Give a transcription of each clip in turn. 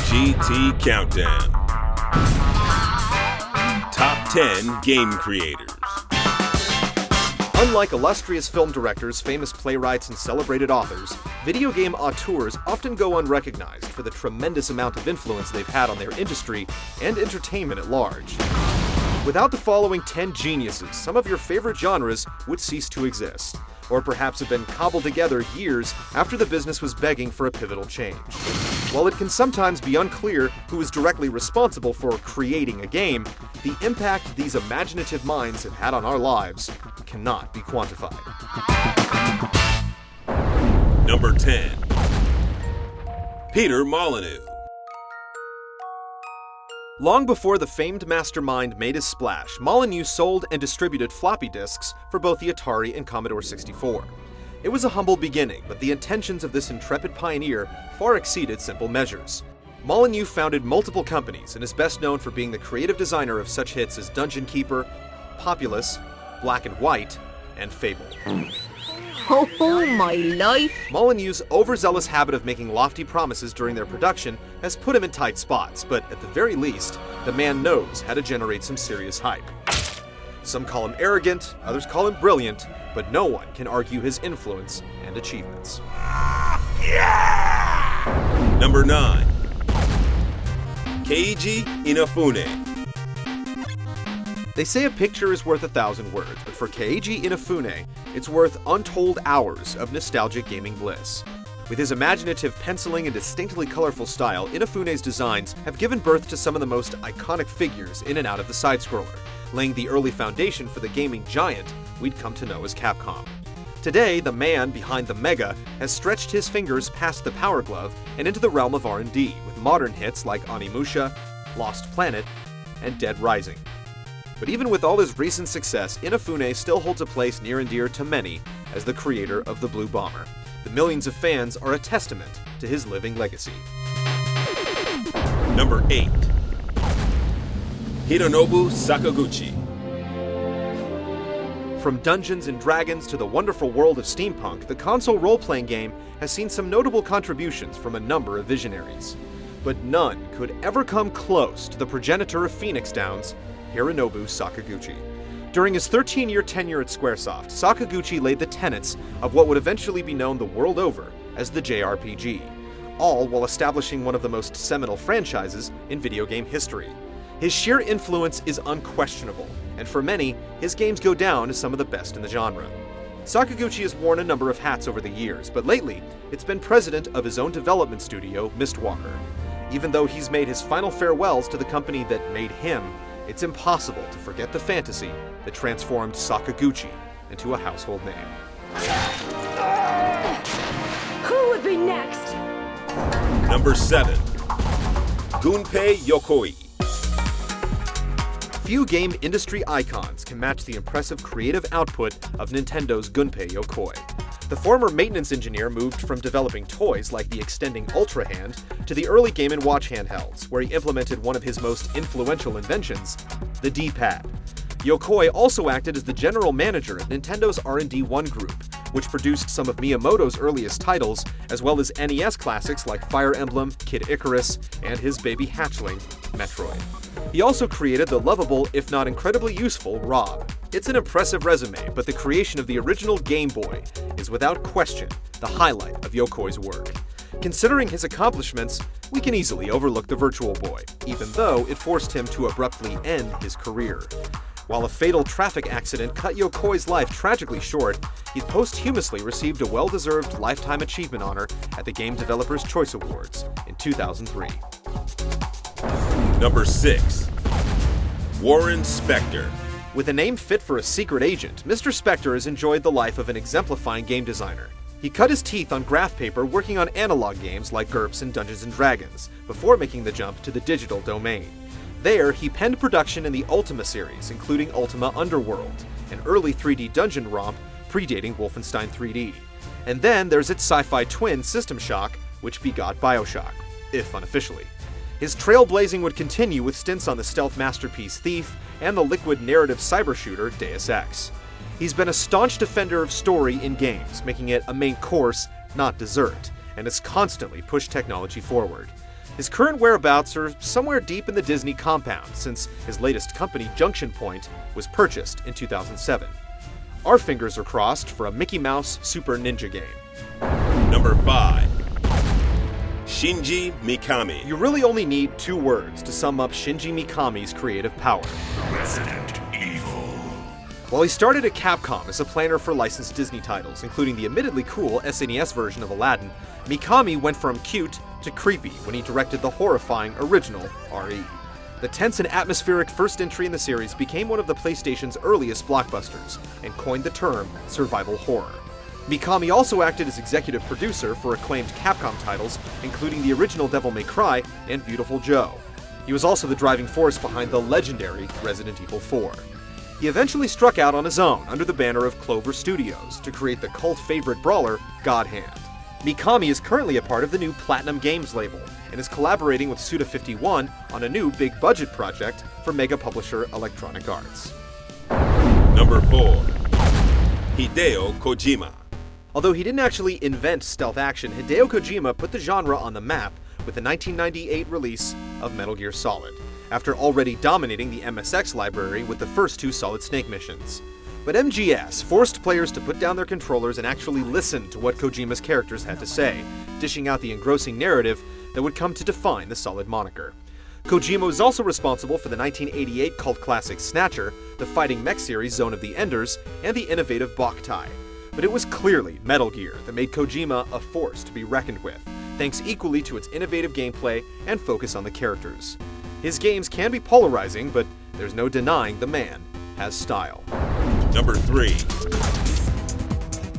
GT Countdown. Top 10 Game Creators. Unlike illustrious film directors, famous playwrights, and celebrated authors, video game auteurs often go unrecognized for the tremendous amount of influence they've had on their industry and entertainment at large. Without the following 10 geniuses, some of your favorite genres would cease to exist, or perhaps have been cobbled together years after the business was begging for a pivotal change. While it can sometimes be unclear who is directly responsible for creating a game, the impact these imaginative minds have had on our lives cannot be quantified. Number 10. Peter Molyneux. Long before the famed mastermind made his splash, Molyneux sold and distributed floppy disks for both the Atari and Commodore 64. It was a humble beginning, but the intentions of this intrepid pioneer far exceeded simple measures. Molyneux founded multiple companies and is best known for being the creative designer of such hits as Dungeon Keeper, Populous, Black and White, and Fable. Oh my life! Molyneux's overzealous habit of making lofty promises during their production has put him in tight spots, but at the very least, the man knows how to generate some serious hype. Some call him arrogant, others call him brilliant, but no one can argue his influence and achievements. Yeah! Number 9. Keiji Inafune. They say a picture is worth 1,000 words, but for Keiji Inafune, it's worth untold hours of nostalgic gaming bliss. With his imaginative penciling and distinctly colorful style, Inafune's designs have given birth to some of the most iconic figures in and out of the side-scroller, laying the early foundation for the gaming giant we'd come to know as Capcom. Today, the man behind the Mega has stretched his fingers past the Power Glove and into the realm of R&D, with modern hits like Onimusha, Lost Planet, and Dead Rising. But even with all his recent success, Inafune still holds a place near and dear to many as the creator of the Blue Bomber. The millions of fans are a testament to his living legacy. Number 8. Hironubu Sakaguchi. From Dungeons & Dragons to the wonderful world of steampunk, the console role-playing game has seen some notable contributions from a number of visionaries. But none could ever come close to the progenitor of Phoenix Downs, Hironubu Sakaguchi. During his 13-year tenure at Squaresoft, Sakaguchi laid the tenets of what would eventually be known the world over as the JRPG, all while establishing one of the most seminal franchises in video game history. His sheer influence is unquestionable, and for many, his games go down as some of the best in the genre. Sakaguchi has worn a number of hats over the years, but lately, it's been president of his own development studio, Mistwalker. Even though he's made his final farewells to the company that made him, it's impossible to forget the fantasy that transformed Sakaguchi into a household name. Who would be next? Number 7. Gunpei Yokoi. Few game industry icons can match the impressive creative output of Nintendo's Gunpei Yokoi. The former maintenance engineer moved from developing toys like the extending Ultra Hand to the early Game & Watch handhelds, where he implemented one of his most influential inventions, the D-pad. Yokoi also acted as the general manager of Nintendo's R&D 1 group, which produced some of Miyamoto's earliest titles, as well as NES classics like Fire Emblem, Kid Icarus, and his baby hatchling, Metroid. He also created the lovable, if not incredibly useful, Rob. It's an impressive resume, but the creation of the original Game Boy is without question the highlight of Yokoi's work. Considering his accomplishments, we can easily overlook the Virtual Boy, even though it forced him to abruptly end his career. While a fatal traffic accident cut Yokoi's life tragically short, he posthumously received a well-deserved Lifetime Achievement honor at the Game Developers' Choice Awards in 2003. Number 6. Warren Spector. With a name fit for a secret agent, Mr. Spector has enjoyed the life of an exemplifying game designer. He cut his teeth on graph paper working on analog games like GURPS and Dungeons & Dragons, before making the jump to the digital domain. There, he penned production in the Ultima series, including Ultima Underworld, an early 3D dungeon romp predating Wolfenstein 3D. And then there's its sci-fi twin System Shock, which begot BioShock, if unofficially. His trailblazing would continue with stints on the stealth masterpiece Thief and the liquid narrative cyber shooter Deus Ex. He's been a staunch defender of story in games, making it a main course, not dessert, and has constantly pushed technology forward. His current whereabouts are somewhere deep in the Disney compound, since his latest company, Junction Point, was purchased in 2007. Our fingers are crossed for a Mickey Mouse Super Ninja game. Number 5. Shinji Mikami. You really only need 2 words to sum up Shinji Mikami's creative power. Resident Evil. While he started at Capcom as a planner for licensed Disney titles, including the admittedly cool SNES version of Aladdin, Mikami went from cute to creepy when he directed the horrifying original RE. The tense and atmospheric first entry in the series became one of the PlayStation's earliest blockbusters, and coined the term survival horror. Mikami also acted as executive producer for acclaimed Capcom titles, including the original Devil May Cry and Beautiful Joe. He was also the driving force behind the legendary Resident Evil 4. He eventually struck out on his own under the banner of Clover Studios to create the cult favorite brawler God Hand. Mikami is currently a part of the new Platinum Games label and is collaborating with Suda51 on a new big-budget project for mega publisher Electronic Arts. Number 4. Hideo Kojima. Although he didn't actually invent stealth action, Hideo Kojima put the genre on the map with the 1998 release of Metal Gear Solid, after already dominating the MSX library with the first 2 Solid Snake missions. But MGS forced players to put down their controllers and actually listen to what Kojima's characters had to say, dishing out the engrossing narrative that would come to define the Solid moniker. Kojima was also responsible for the 1988 cult classic Snatcher, the fighting mech series Zone of the Enders, and the innovative Boktai. But it was clearly Metal Gear that made Kojima a force to be reckoned with, thanks equally to its innovative gameplay and focus on the characters. His games can be polarizing, but there's no denying the man has style. Number 3.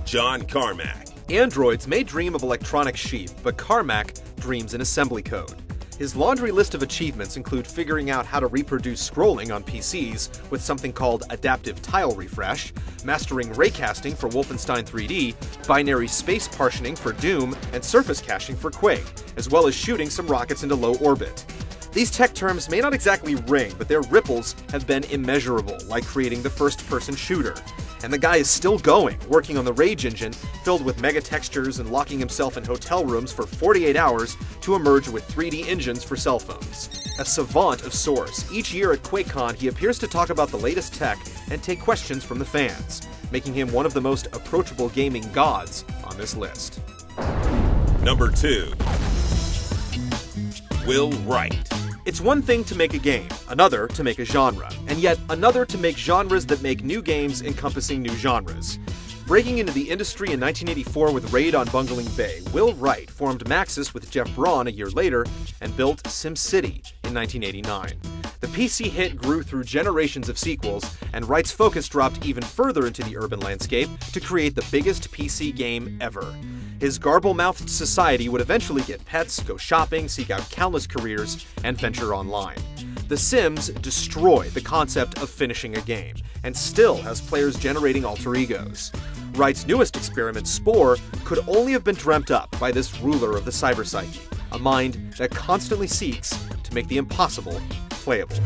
John Carmack. Androids may dream of electronic sheep, but Carmack dreams in assembly code. His laundry list of achievements include figuring out how to reproduce scrolling on PCs with something called adaptive tile refresh, mastering raycasting for Wolfenstein 3D, binary space partitioning for Doom, and surface caching for Quake, as well as shooting some rockets into low orbit. These tech terms may not exactly ring, but their ripples have been immeasurable, like creating the first-person shooter. And the guy is still going, working on the Rage engine, filled with mega textures and locking himself in hotel rooms for 48 hours to emerge with 3D engines for cell phones. A savant of sorts, each year at QuakeCon he appears to talk about the latest tech and take questions from the fans, making him one of the most approachable gaming gods on this list. Number 2. Will Wright. It's one thing to make a game, another to make a genre, and yet another to make genres that make new games encompassing new genres. Breaking into the industry in 1984 with Raid on Bungling Bay, Will Wright formed Maxis with Jeff Braun a year later and built SimCity in 1989. The PC hit grew through generations of sequels, and Wright's focus dropped even further into the urban landscape to create the biggest PC game ever. His garble-mouthed society would eventually get pets, go shopping, seek out countless careers, and venture online. The Sims destroyed the concept of finishing a game, and still has players generating alter egos. Wright's newest experiment, Spore, could only have been dreamt up by this ruler of the cyberpsyche, a mind that constantly seeks to make the impossible playable.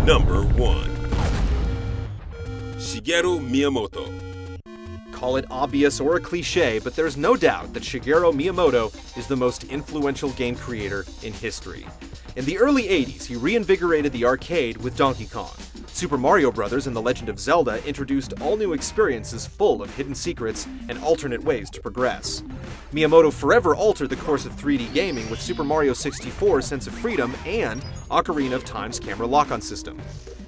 Number 1. Shigeru Miyamoto. Call it obvious or a cliche, but there's no doubt that Shigeru Miyamoto is the most influential game creator in history. In the early 80s, he reinvigorated the arcade with Donkey Kong. Super Mario Bros. And The Legend of Zelda introduced all new experiences full of hidden secrets and alternate ways to progress. Miyamoto forever altered the course of 3D gaming with Super Mario 64's sense of freedom and Ocarina of Time's camera lock-on system.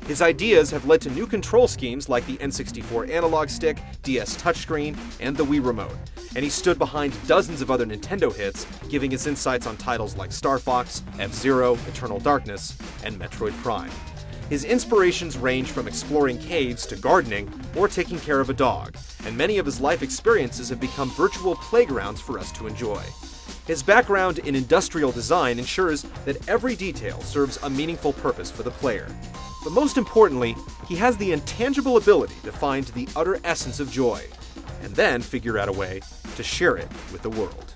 His ideas have led to new control schemes like the N64 analog stick, DS touchscreen, and the Wii remote, and he stood behind dozens of other Nintendo hits, giving his insights on titles like Star Fox, F-Zero, Eternal Darkness, and Metroid Prime. His inspirations range from exploring caves to gardening or taking care of a dog, and many of his life experiences have become virtual playgrounds for us to enjoy. His background in industrial design ensures that every detail serves a meaningful purpose for the player. But most importantly, he has the intangible ability to find the utter essence of joy, and then figure out a way to share it with the world.